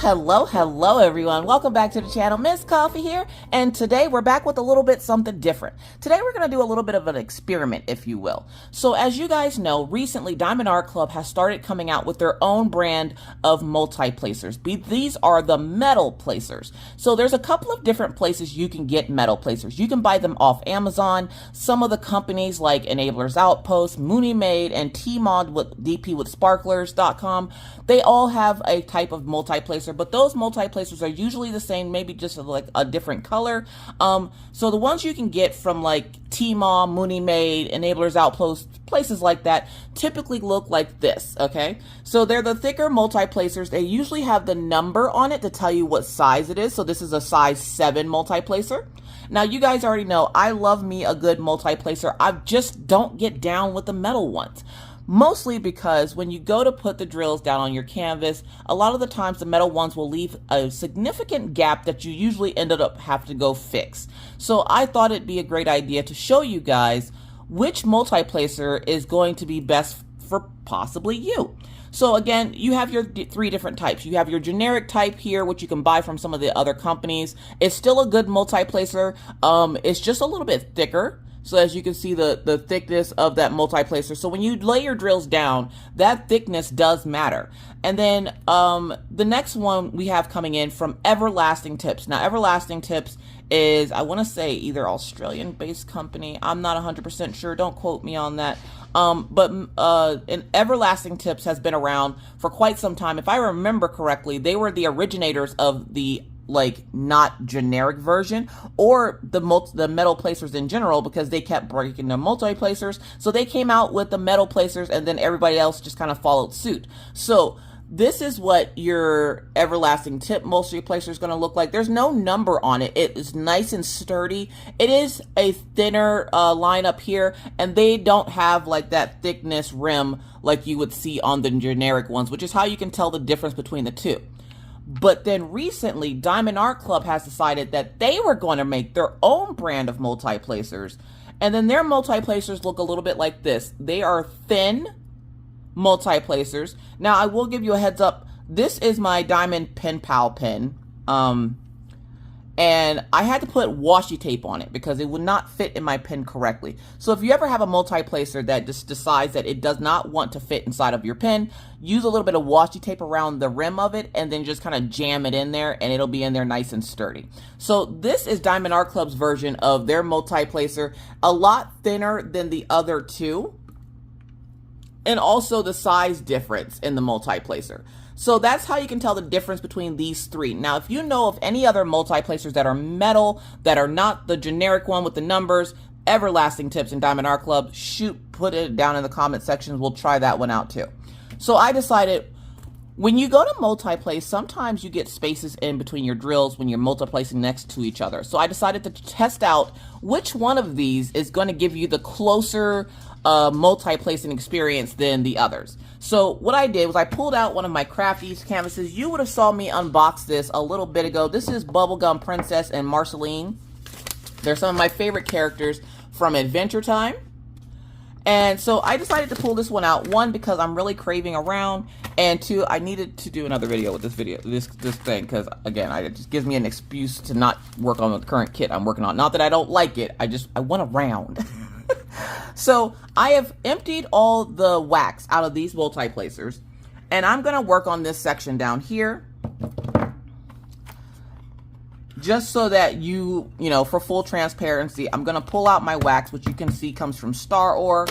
Hello everyone. Welcome back to the channel. Miss Coffee here, and today we're back with a little bit something different. Today we're going to do a little bit of an experiment, if you will. So as you guys know, recently Diamond Art Club has started coming out with their own brand of multi-placers. These are the metal placers. So there's a couple of different places you can get metal placers. You can buy them off Amazon. Some of the companies like Enablers Outpost, Mooney Made, and Tmod with dpwithsparklers.com, they all have a type of multi-placer, but those multi-placers are usually the same, maybe just like a different color. So the ones you can get from like Tmod, Mooney Made, Enablers Outpost, places like that typically look like this, okay? So they're the thicker multi-placers. They usually have the number on it to tell you what size it is. So this is a size 7 multi-placer. Now you guys already know I love me a good multi-placer. I just don't get down with the metal ones. Mostly because when you go to put the drills down on your canvas, a lot of the times the metal ones will leave a significant gap that you usually ended up having to go fix. So I thought it'd be a great idea to show you guys which multi-placer is going to be best for possibly you. So again, you have your 3 different types. You have your generic type here, which you can buy from some of the other companies. It's still a good multi-placer. It's just a little bit thicker. So as you can see the thickness of that multi-placer. So when you lay your drills down, that thickness does matter. And then the next one we have coming in from Everlasting Tips. Now Everlasting Tips is, I want to say, either Australian-based company. I'm not 100% sure. Don't quote me on that. But Everlasting Tips has been around for quite some time. If I remember correctly, they were the originators of the not generic version, or the metal placers in general, because they kept breaking the multi-placers. So they came out with the metal placers, and then everybody else just kind of followed suit. So this is what your Everlasting Tip multi-placer is going to look like. There's no number on it. It is nice and sturdy. It is a thinner line up here, and they don't have like that thickness rim like you would see on the generic ones, which is how you can tell the difference between the two. But then recently, Diamond Art Club has decided that they were going to make their own brand of multi-placers. And then their multi-placers look a little bit like this. They are thin multi-placers. Now, I will give you a heads up. This is my Diamond Pen Pal pen. And I had to put washi tape on it because it would not fit in my pen correctly. So if you ever have a multi-placer that just decides that it does not want to fit inside of your pen, use a little bit of washi tape around the rim of it and then just kind of jam it in there, and it'll be in there nice and sturdy. So this is Diamond Art Club's version of their multi-placer, a lot thinner than the other two, and also the size difference in the multi-placer. So that's how you can tell the difference between these 3. Now, if you know of any other multi-placers that are metal, that are not the generic one with the numbers, Everlasting Tips and Diamond Art Club, put it down in the comment sections. We'll try that one out too. So I decided, when you go to multi-place, sometimes you get spaces in between your drills when you're multi-placing next to each other. So I decided to test out which one of these is going to give you the closer multi-placing experience than the others. So what I did was I pulled out one of my Crafties canvases. You would have saw me unbox this a little bit ago. This is Bubblegum Princess and Marceline. They're some of my favorite characters from Adventure Time. And so I decided to pull this one out. 1, because I'm really craving a round, and 2, I needed to do another video with this thing, because again, it just gives me an excuse to not work on the current kit I'm working on. Not that I don't like it, I want a round. So I have emptied all the wax out of these multi-placers, and I'm going to work on this section down here, just so that you know, for full transparency. I'm going to pull out my wax, which you can see comes from Star Ore.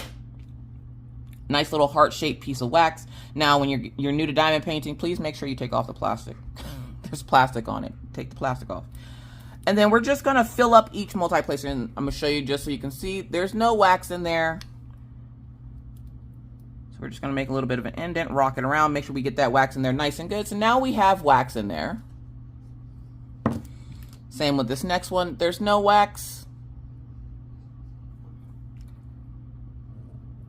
Nice little heart-shaped piece of wax. Now, when you're new to diamond painting, please make sure you take off the plastic. There's plastic on it. Take the plastic off. And then we're just going to fill up each multi-placer, and I'm going to show you just so you can see there's no wax in there. So we're just going to make a little bit of an indent, rock it around, make sure we get that wax in there nice and good. So now we have wax in there. Same with this next one. There's no wax.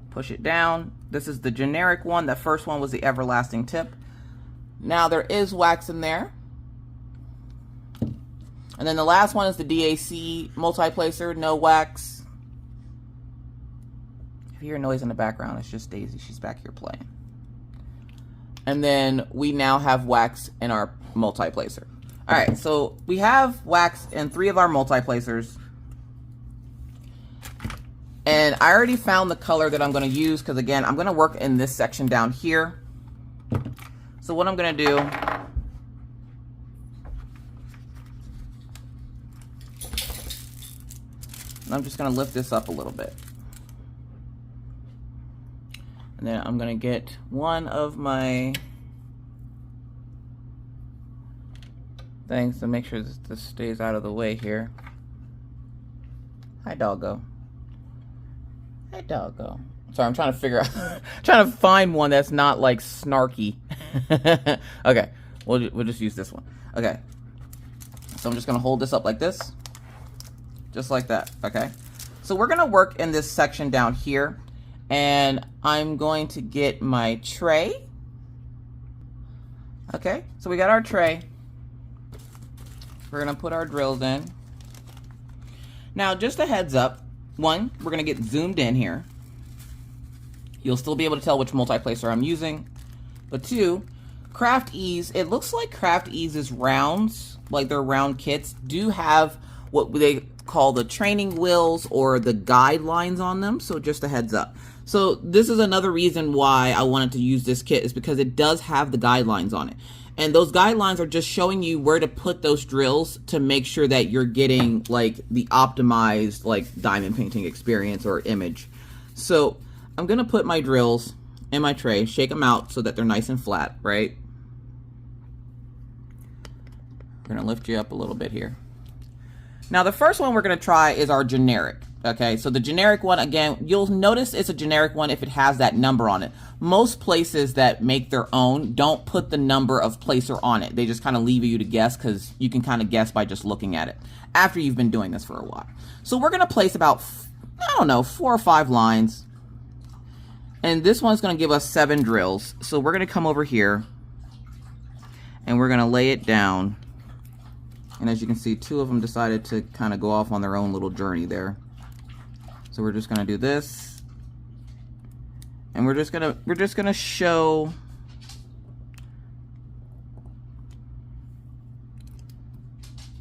Push it down. This is the generic one. The first one was the Everlasting Tip. Now there is wax in there. And then the last one is the DAC multi-placer, no wax. you hear noise in the background, it's just Daisy. She's back here playing. And then we now have wax in our MultiPlacer. All right, so we have wax in 3 of our MultiPlacers. And I already found the color that I'm going to use because, again, I'm going to work in this section down here. So what I'm going to do, I'm just going to lift this up a little bit. And then I'm going to get one of my things to make sure this stays out of the way here. Hi, doggo. Hey, doggo. Sorry, I'm trying to figure out, trying to find one that's not like snarky. Okay, we'll just use this one. Okay, so I'm just gonna hold this up like this, just like that. Okay, so we're gonna work in this section down here, and I'm going to get my tray. Okay, so we got our tray. We're gonna put our drills in. Now, just a heads up. 1, we're going to get zoomed in here. You'll still be able to tell which MultiPlacer I'm using. But 2, Craft Ease, it looks like Craft Ease's rounds, like their round kits, do have what they call the training wheels or the guidelines on them. So just a heads up. So this is another reason why I wanted to use this kit, is because it does have the guidelines on it. And those guidelines are just showing you where to put those drills to make sure that you're getting like the optimized like diamond painting experience or image. So I'm going to put my drills in my tray, shake them out so that they're nice and flat, right? We're going to lift you up a little bit here. Now the first one we're going to try is our generic. Okay, so the generic one, again, you'll notice it's a generic one if it has that number on it. Most places that make their own don't put the number of placer on it. They just kind of leave you to guess, because you can kind of guess by just looking at it after you've been doing this for a while. So we're going to place about, I don't know, 4 or 5 lines. And this one's going to give us 7 drills. So we're going to come over here and we're going to lay it down. And as you can see, 2 of them decided to kind of go off on their own little journey there. So we're just gonna do this, and we're just gonna show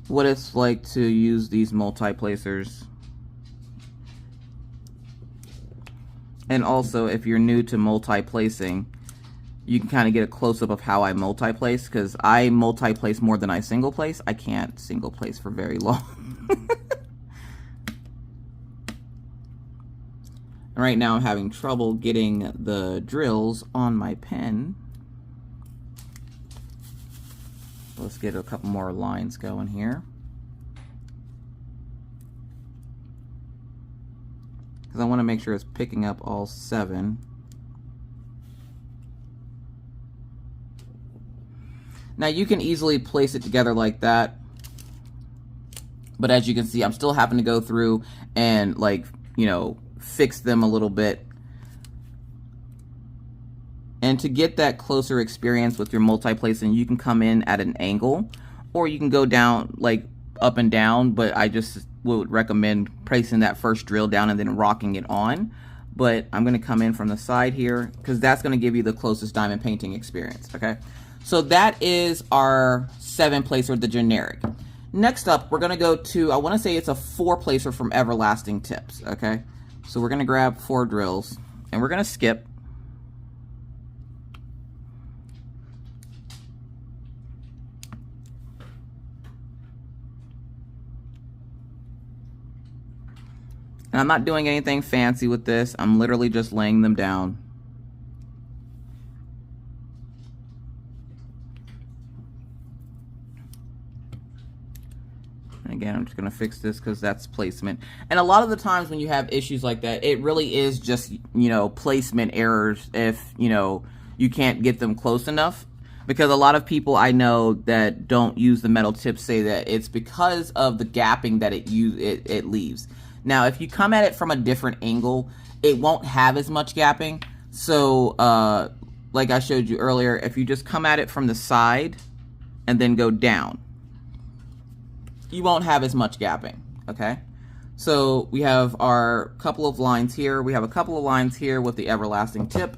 what it's like to use these MultiPlacers. And also, if you're new to multi-placing, you can kind of get a close-up of how I multi-place, because I multi-place more than I single-place. I can't single-place for very long. Right now I'm having trouble getting the drills on my pen. Let's get a couple more lines going here. Because I want to make sure it's picking up all 7. Now you can easily place it together like that. But as you can see, I'm still having to go through and, like, you know, fix them a little bit. And to get that closer experience with your MultiPlacing, you can come in at an angle, or you can go down, like, up and down, but I just would recommend placing that first drill down and then rocking it on. But I'm going to come in from the side here, because that's going to give you the closest diamond painting experience. Okay, so that is our 7-placer, the generic. Next up, we're going to go to, I want to say it's a 4-placer from Everlasting Tips. Okay, so we're going to grab 4 drills, and we're going to skip. And I'm not doing anything fancy with this. I'm literally just laying them down. And again, I'm just going to fix this because that's placement. And a lot of the times when you have issues like that, it really is just, you know, placement errors if, you know, you can't get them close enough. Because a lot of people I know that don't use the metal tips say that it's because of the gapping that it leaves. Now, if you come at it from a different angle, it won't have as much gapping. So, like I showed you earlier, if you just come at it from the side and then go down, you won't have as much gapping, okay? So we have our couple of lines here. We have a couple of lines here with the everlasting tip.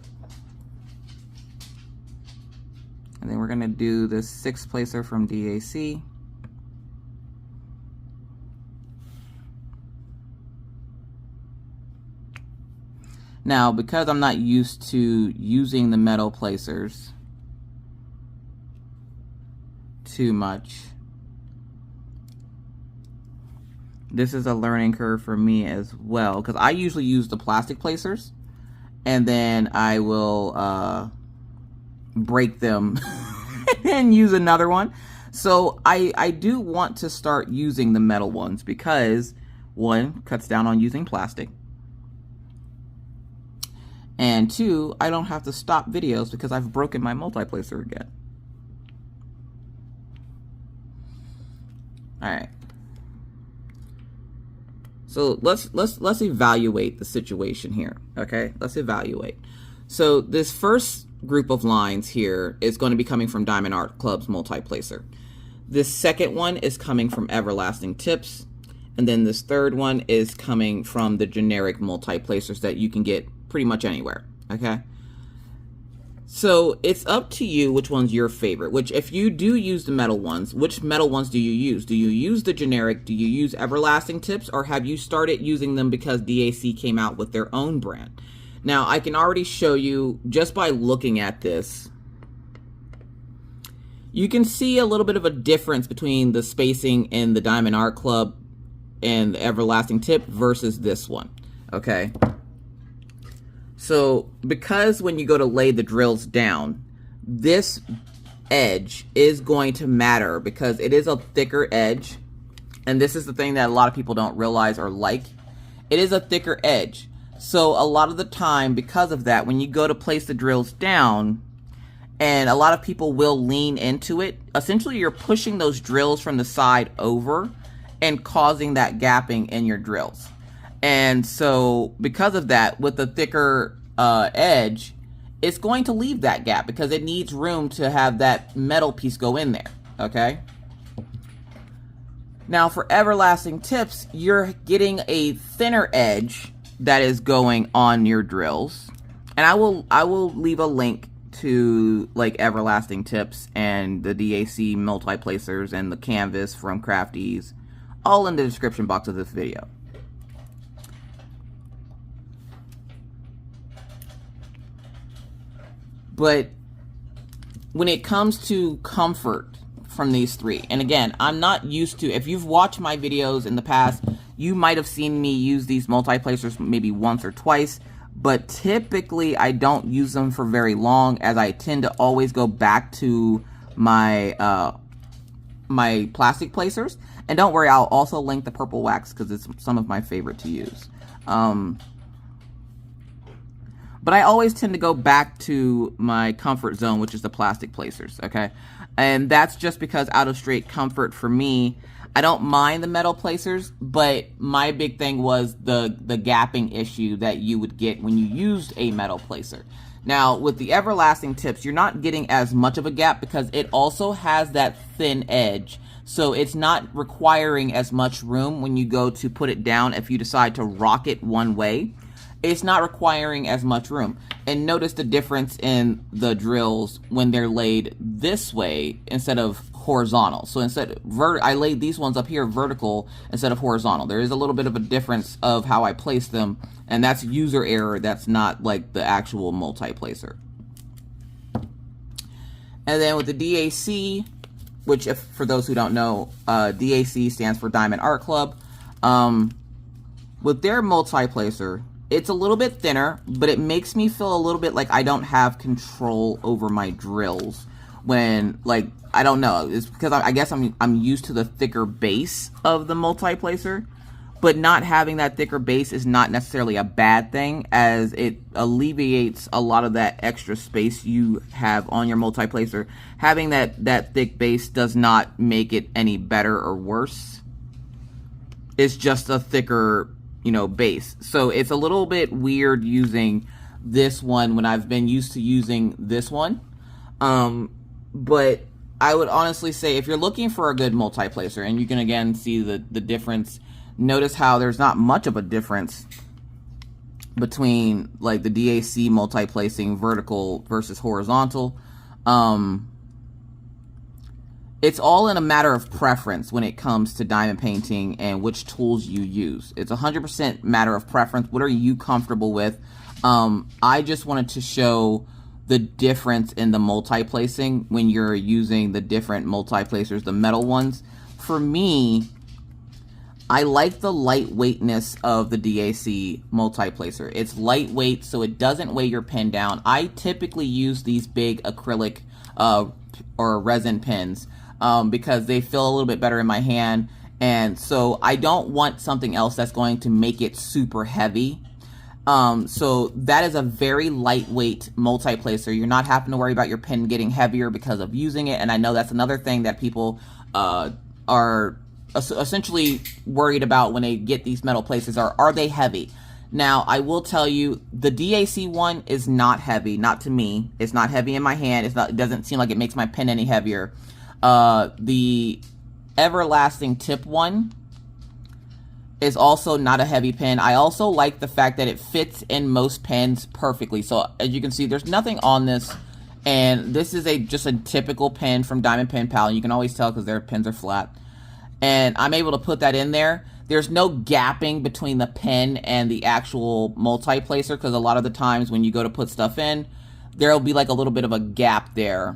And then we're going to do this 6 placer from DAC. Now, because I'm not used to using the metal placers too much, this is a learning curve for me as well, because I usually use the plastic placers and then I will break them and use another one. So I do want to start using the metal ones because, one, cuts down on using plastic, and 2, I don't have to stop videos because I've broken my MultiPlacer again. All right. So let's evaluate the situation here. Okay, let's evaluate. So this first group of lines here is going to be coming from Diamond Art Club's MultiPlacer. This second one is coming from Everlasting Tips, and then this third one is coming from the generic MultiPlacers that you can get pretty much anywhere. Okay, so it's up to you which one's your favorite. Which, if you do use the metal ones, which metal ones do you use? Do you use the generic? Do you use Everlasting Tips? Or have you started using them because DAC came out with their own brand? Now, I can already show you just by looking at this. You can see a little bit of a difference between the spacing in the Diamond Art Club and the Everlasting Tip versus this one. Okay. So, because when you go to lay the drills down, this edge is going to matter because it is a thicker edge. And this is the thing that a lot of people don't realize or like. It is a thicker edge. So, a lot of the time, because of that, when you go to place the drills down, and a lot of people will lean into it, essentially you're pushing those drills from the side over and causing that gapping in your drills. And so, because of that, with the thicker edge, it's going to leave that gap because it needs room to have that metal piece go in there, okay? Now, for Everlasting Tips, you're getting a thinner edge that is going on your drills. And I will leave a link to, like, Everlasting Tips and the DAC MultiPlacers and the canvas from Crafties, all in the description box of this video. But when it comes to comfort from these three, and again, I'm not used to, if you've watched my videos in the past, you might have seen me use these MultiPlacers maybe once or twice, but typically I don't use them for very long, as I tend to always go back to my my plastic placers. And don't worry, I'll also link the purple wax because it's some of my favorite to use. But I always tend to go back to my comfort zone, which is the plastic placers, okay? And that's just because out of straight comfort for me, I don't mind the metal placers, but my big thing was the gapping issue that you would get when you used a metal placer. Now, with the Everlasting Tips, you're not getting as much of a gap because it also has that thin edge. So it's not requiring as much room when you go to put it down if you decide to rock it one way. It's not requiring as much room. And notice the difference in the drills when they're laid this way instead of horizontal. So instead, I laid these ones up here vertical instead of horizontal. There is a little bit of a difference of how I place them, and that's user error. That's not like the actual MultiPlacer. And then with the DAC, which, if for those who don't know, DAC stands for Diamond Art Club. With their MultiPlacer, it's a little bit thinner, but it makes me feel a little bit like I don't have control over my drills when, like, I don't know. It's because I guess I'm used to the thicker base of the MultiPlacer, but not having that thicker base is not necessarily a bad thing, as it alleviates a lot of that extra space you have on your MultiPlacer. Having that thick base does not make it any better or worse. It's just a thicker, you know, base. So it's a little bit weird using this one when I've been used to using this one. But I would honestly say if you're looking for a good MultiPlacer, and you can again see the difference Notice how there's not much of a difference between like the DAC multi-placing vertical versus horizontal. It's all in a matter of preference when it comes to diamond painting and which tools you use. It's 100% matter of preference. What are you comfortable with? I just wanted to show the difference in the multi-placing when you're using the different multi-placers, the metal ones. For me, I like the lightweightness of the DAC multi-placer. It's lightweight, so it doesn't weigh your pen down. I typically use these big acrylic or resin pens because they feel a little bit better in my hand, and so I don't want something else that's going to make it super heavy. So that is a very lightweight multi-placer. You're not having to worry about your pen getting heavier because of using it, and I know that's another thing that people are essentially worried about when they get these metal placers. Are they heavy? Now, I will tell you, the DAC one is not heavy. Not to me. It's not heavy in my hand. It doesn't seem like it makes my pen any heavier. The Everlasting Tip one is also not a heavy pen. I also like the fact that it fits in most pens perfectly. So as you can see, there's nothing on this, and this is just a typical pen from Diamond Pen Pal. You can always tell because their pens are flat, and I'm able to put that in there. There's no gapping between the pen and the actual multi-placer, because a lot of the times when you go to put stuff in, there'll be like a little bit of a gap there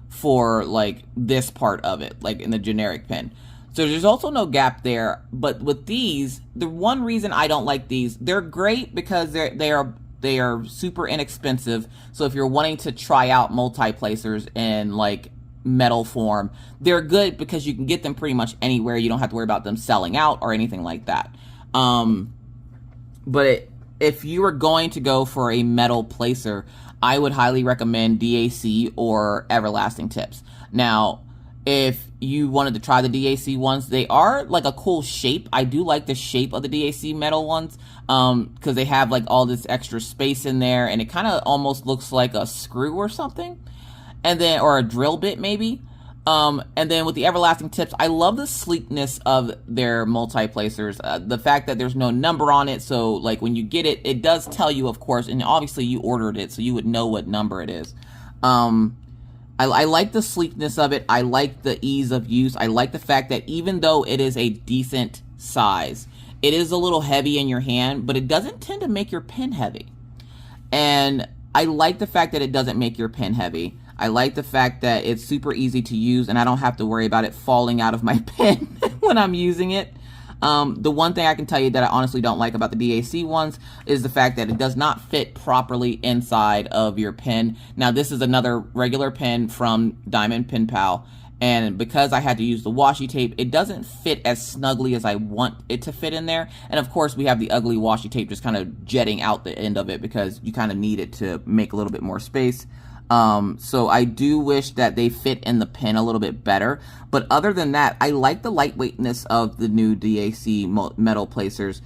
for like this part of it, like in the generic pen. So there's also no gap there. But with these, the one reason I don't like these, they're great because they are super inexpensive. So if you're wanting to try out multi-placers in like metal form, they're good because you can get them pretty much anywhere. You don't have to worry about them selling out or anything like that. But if you were going to go for a metal placer, I would highly recommend DAC or Everlasting Tips. Now, if you wanted to try the DAC ones, they are like a cool shape. I do like the shape of the DAC metal ones because they have like all this extra space in there, and it kind of almost looks like a screw or something, and then or a drill bit maybe. And then with the Everlasting Tips, I love the sleekness of their multi-placers. The fact that there's no number on it, so like when you get it, it does tell you, of course, and obviously you ordered it, so you would know what number it is. I like the sleekness of it. I like the ease of use. I like the fact that even though it is a decent size, it is a little heavy in your hand, but it doesn't tend to make your pen heavy. And I like the fact that it doesn't make your pen heavy. I like the fact that it's super easy to use, and I don't have to worry about it falling out of my pen when I'm using it. The one thing I can tell you that I honestly don't like about the DAC ones is the fact that it does not fit properly inside of your pen. Now, this is another regular pen from Diamond Pen Pal, and because I had to use the washi tape, it doesn't fit as snugly as I want it to fit in there. And of course, we have the ugly washi tape just kind of jetting out the end of it because you kind of need it to make a little bit more space. So I do wish that they fit in the pen a little bit better. But other than that, I like the lightweightness of the new DAC metal placers.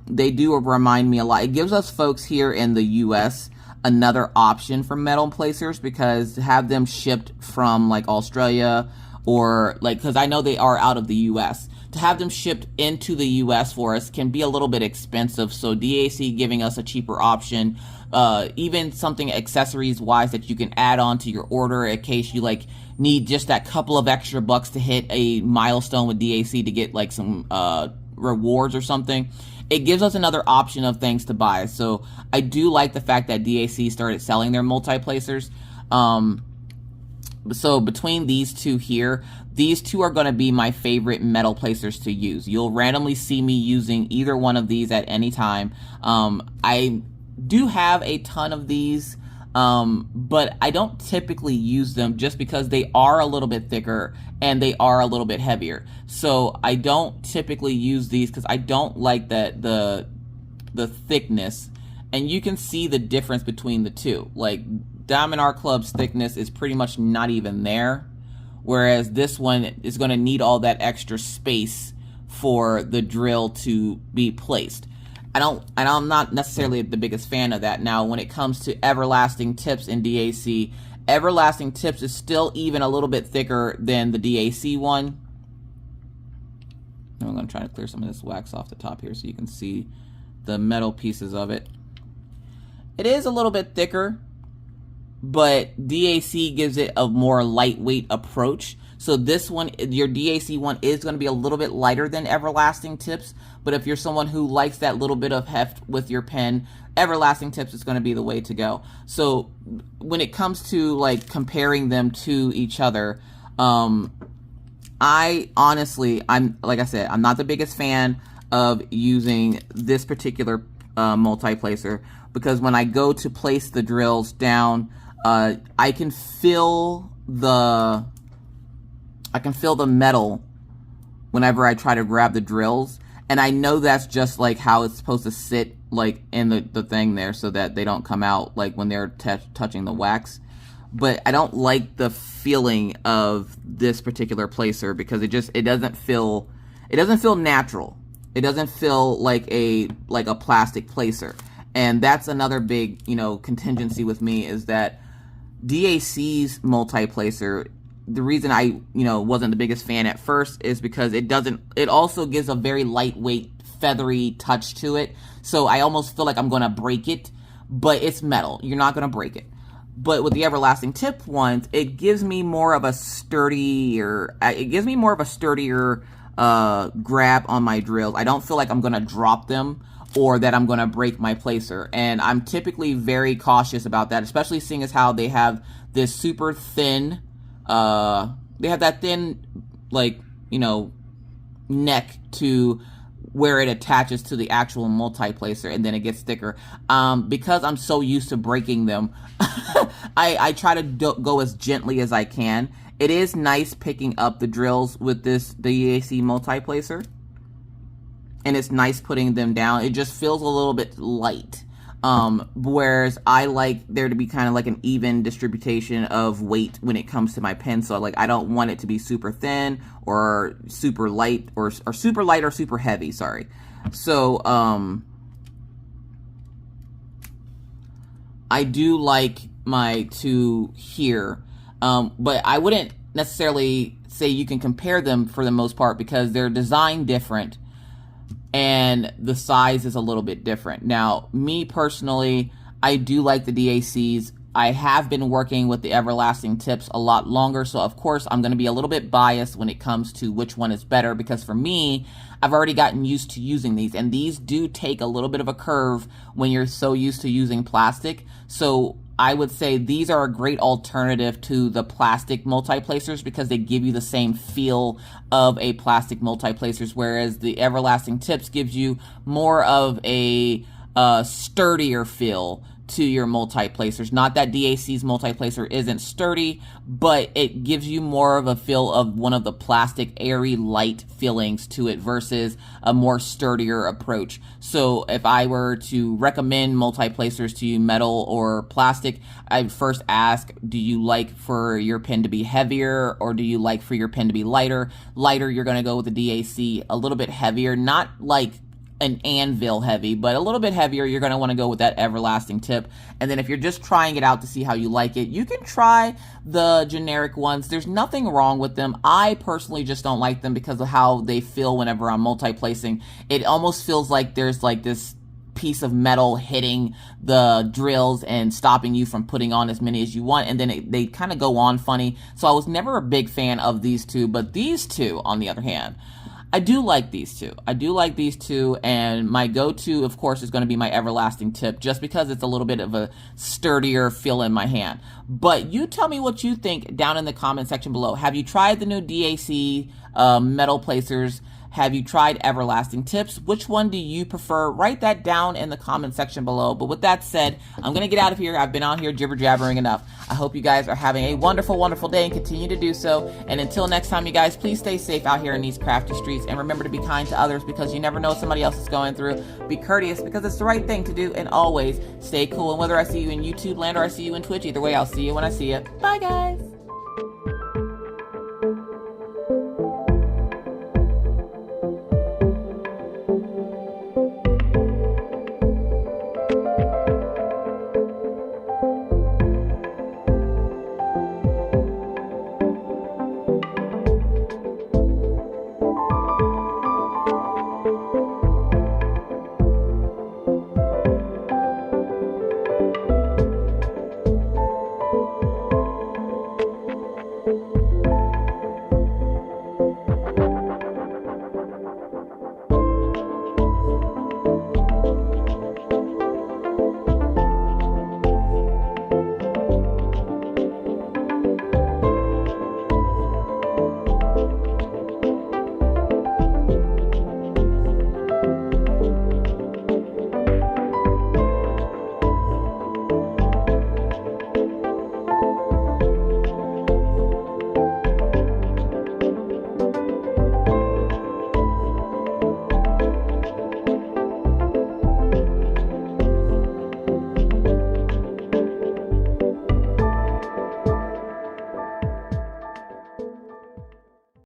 They do remind me a lot. It gives us folks here in the US another option for metal placers, because to have them shipped from like Australia or like, because I know they are out of the US, to have them shipped into the US for us can be a little bit expensive. So DAC giving us a cheaper option. Even something accessories wise that you can add on to your order in case you like need just that couple of extra bucks to hit a milestone with DAC to get like some rewards or something. It gives us another option of things to buy. So I do like the fact that DAC started selling their multi-placers. So between these two here, these two are going to be my favorite metal placers to use. You'll randomly see me using either one of these at any time. I do have a ton of these, but I don't typically use them just because they are a little bit thicker and they are a little bit heavier. So I don't typically use these because I don't like the thickness, and you can see the difference between the two. Like Diamond Art Club's thickness is pretty much not even there, whereas this one is going to need all that extra space for the drill to be placed. I'm not necessarily the biggest fan of that. Now, when it comes to Everlasting Tips and DAC, Everlasting Tips is still even a little bit thicker than the DAC one. I'm going to try to clear some of this wax off the top here so you can see the metal pieces of it. It is a little bit thicker, but DAC gives it a more lightweight approach. So this one, your DAC one, is going to be a little bit lighter than Everlasting Tips, but if you're someone who likes that little bit of heft with your pen, Everlasting Tips is going to be the way to go. So when it comes to like comparing them to each other, I honestly, like I said, I'm not the biggest fan of using this particular MultiPlacer, because when I go to place the drills down, I can feel the metal whenever I try to grab the drills, and I know that's just like how it's supposed to sit like in the thing there, so that they don't come out like when they're touching the wax. But I don't like the feeling of this particular placer, because it doesn't feel natural. It doesn't feel like a plastic placer. And that's another big, contingency with me, is that DAC's MultiPlacer, the reason I, wasn't the biggest fan at first is because it also gives a very lightweight, feathery touch to it. So I almost feel like I'm going to break it, but it's metal. You're not going to break it. But with the Everlasting Tip ones, it gives me more of a sturdier grab on my drills. I don't feel like I'm going to drop them or that I'm going to break my placer. And I'm typically very cautious about that, especially seeing as how they have this super thin, they have that thin, neck to where it attaches to the actual MultiPlacer, and then it gets thicker. Because I'm so used to breaking them, I try to go as gently as I can. It is nice picking up the drills with the DAC MultiPlacer, and it's nice putting them down. It just feels a little bit light. Whereas I like there to be kind of like an even distribution of weight when it comes to my pen. So I don't want it to be super thin or super light or super light or super heavy, sorry. So, I do like my two here, but I wouldn't necessarily say you can compare them for the most part, because they're designed different and the size is a little bit different. Now, me personally, I do like the DACs. I have been working with the Everlasting Tips a lot longer, so of course I'm going to be a little bit biased when it comes to which one is better, because for me, I've already gotten used to using these, and these do take a little bit of a curve when you're so used to using plastic. So I would say these are a great alternative to the plastic MultiPlacers, because they give you the same feel of a plastic MultiPlacers, whereas the Everlasting Tips gives you more of a sturdier feel to your MultiPlacers. Not that DAC's MultiPlacer isn't sturdy, but it gives you more of a feel of one of the plastic, airy, light feelings to it versus a more sturdier approach. So if I were to recommend MultiPlacers to you, metal or plastic, I'd first ask, do you like for your pen to be heavier, or do you like for your pen to be lighter? Lighter, you're going to go with the DAC. A little bit heavier, not like an anvil heavy, but a little bit heavier, you're going to want to go with that Everlasting Tip. And then if you're just trying it out to see how you like it, you can try the generic ones. There's nothing wrong with them. I personally just don't like them because of how they feel whenever I'm multiplacing. It almost feels like there's like this piece of metal hitting the drills and stopping you from putting on as many as you want, and then they kind of go on funny. So I was never a big fan of these two, but these two, on the other hand, I do like these two. I do like these two, and my go-to, of course, is going to be my Everlasting Tip, just because it's a little bit of a sturdier feel in my hand. But you tell me what you think down in the comment section below. Have you tried the new DAC metal placers? Have you tried Everlasting Tips? Which one do you prefer? Write that down in the comment section below. But with that said, I'm going to get out of here. I've been on here jibber-jabbering enough. I hope you guys are having a wonderful, wonderful day and continue to do so. And until next time, you guys, please stay safe out here in these crafty streets. And remember to be kind to others, because you never know what somebody else is going through. Be courteous, because it's the right thing to do. And always stay cool. And whether I see you in YouTube land or I see you in Twitch, either way, I'll see you when I see you. Bye, guys.